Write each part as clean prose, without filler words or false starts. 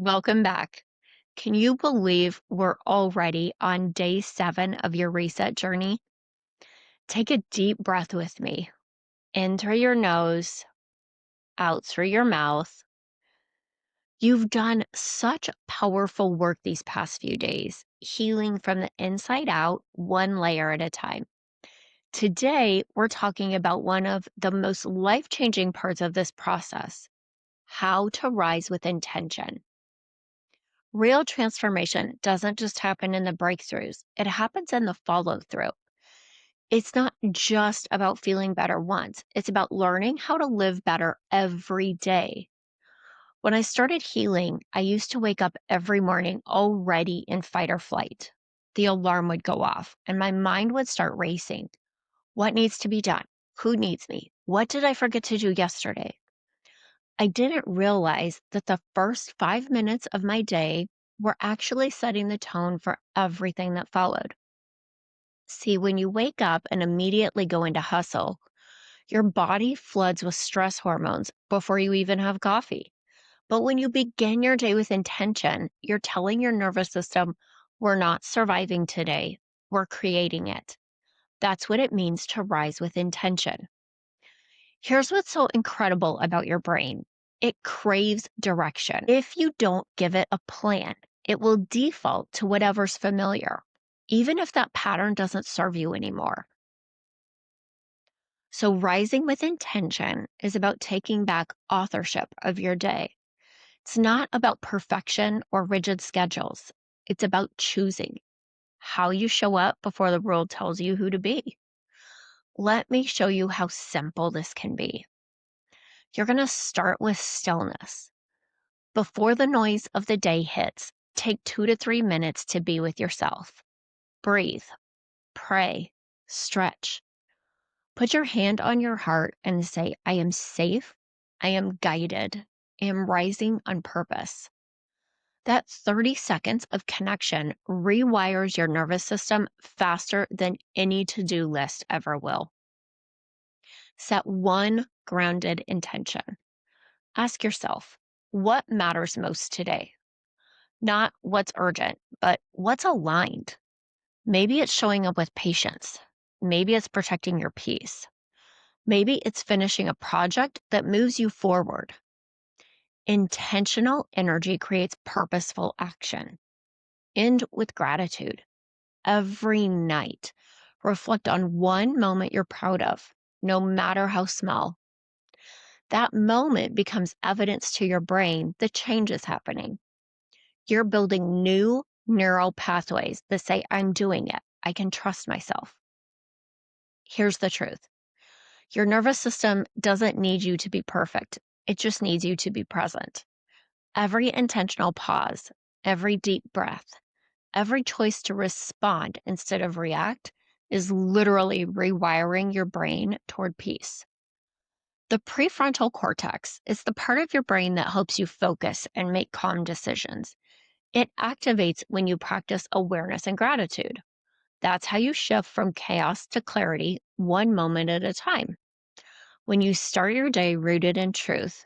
Welcome back. Can you believe we're already on day 7 of your reset journey? Take a deep breath with me. In through your nose, out through your mouth. You've done such powerful work these past few days, healing from the inside out, one layer at a time. Today, we're talking about one of the most life changing parts of this process: how to rise with intention. Real transformation doesn't just happen in the breakthroughs, it happens in the follow through. It's not just about feeling better once, it's about learning how to live better every day. When I started healing, I used to wake up every morning already in fight or flight. The alarm would go off and my mind would start racing. What needs to be done? Who needs me? What did I forget to do yesterday? I didn't realize that the first 5 minutes of my day were actually setting the tone for everything that followed. See, when you wake up and immediately go into hustle, your body floods with stress hormones before you even have coffee. But when you begin your day with intention, you're telling your nervous system, we're not surviving today, we're creating it. That's what it means to rise with intention. Here's what's so incredible about your brain: it craves direction. If you don't give it a plan, it will default to whatever's familiar, even if that pattern doesn't serve you anymore. So, rising with intention is about taking back authorship of your day. It's not about perfection or rigid schedules, it's about choosing how you show up before the world tells you who to be. Let me show you how simple this can be. You're going to start with stillness. Before the noise of the day hits, take 2 to 3 minutes to be with yourself. Breathe, pray, stretch. Put your hand on your heart and say, I am safe, I am guided, I am rising on purpose. That 30 seconds of connection rewires your nervous system faster than any to do list ever will. Set one grounded intention. Ask yourself, what matters most today? Not what's urgent, but what's aligned. Maybe it's showing up with patience. Maybe it's protecting your peace. Maybe it's finishing a project that moves you forward. Intentional energy creates purposeful action. End with gratitude. Every night, reflect on one moment you're proud of, no matter how small. That moment becomes evidence to your brain that change is happening. You're building new neural pathways that say, I'm doing it. I can trust myself. Here's the truth: your nervous system doesn't need you to be perfect, it just needs you to be present. Every intentional pause, every deep breath, every choice to respond instead of react is literally rewiring your brain toward peace. The prefrontal cortex is the part of your brain that helps you focus and make calm decisions. It activates when you practice awareness and gratitude. That's how you shift from chaos to clarity, one moment at a time. When you start your day rooted in truth,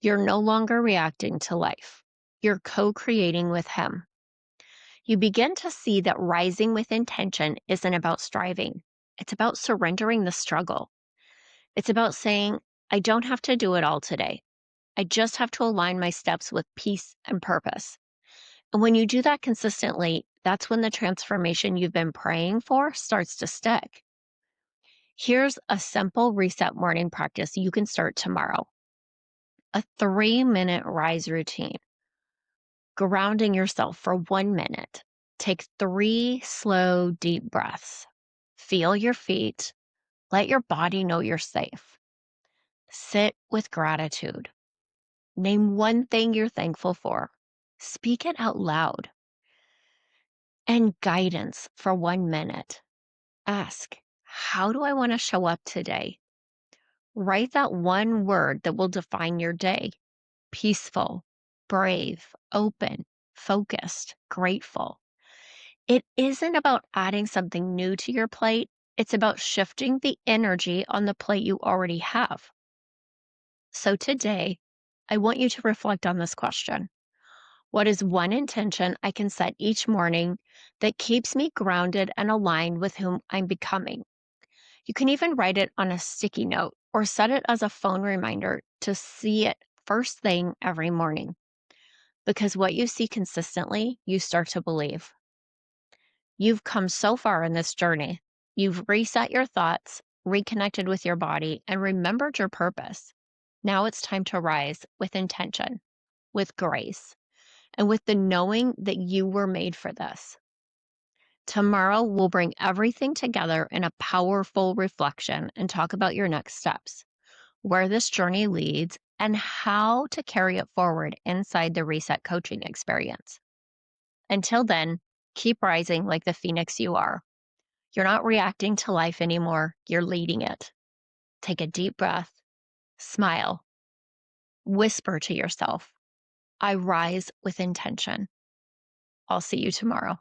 you're no longer reacting to life. You're co creating with Him. You begin to see that rising with intention isn't about striving, it's about surrendering the struggle. It's about saying, I don't have to do it all today. I just have to align my steps with peace and purpose. And when you do that consistently, that's when the transformation you've been praying for starts to stick. Here's a simple reset morning practice you can start tomorrow: a 3-minute rise routine. Grounding yourself for 1 minute. Take 3 slow, deep breaths. Feel your feet. Let your body know you're safe. Sit with gratitude. Name one thing you're thankful for. Speak it out loud. And guidance for 1 minute. Ask, how do I want to show up today? Write that one word that will define your day: peaceful, brave, open, focused, grateful. It isn't about adding something new to your plate. It's about shifting the energy on the plate you already have. So today, I want you to reflect on this question: What is one intention I can set each morning that keeps me grounded and aligned with whom I'm becoming? You can even write it on a sticky note or set it as a phone reminder to see it first thing every morning. Because what you see consistently, you start to believe. You've come so far in this journey. You've reset your thoughts, reconnected with your body, and remembered your purpose. Now it's time to rise with intention, with grace, and with the knowing that you were made for this. Tomorrow, we'll bring everything together in a powerful reflection and talk about your next steps, where this journey leads, and how to carry it forward inside the Reset coaching experience. Until then, keep rising like the phoenix you are. You're not reacting to life anymore, you're leading it. Take a deep breath, smile, whisper to yourself, I rise with intention. I'll see you tomorrow.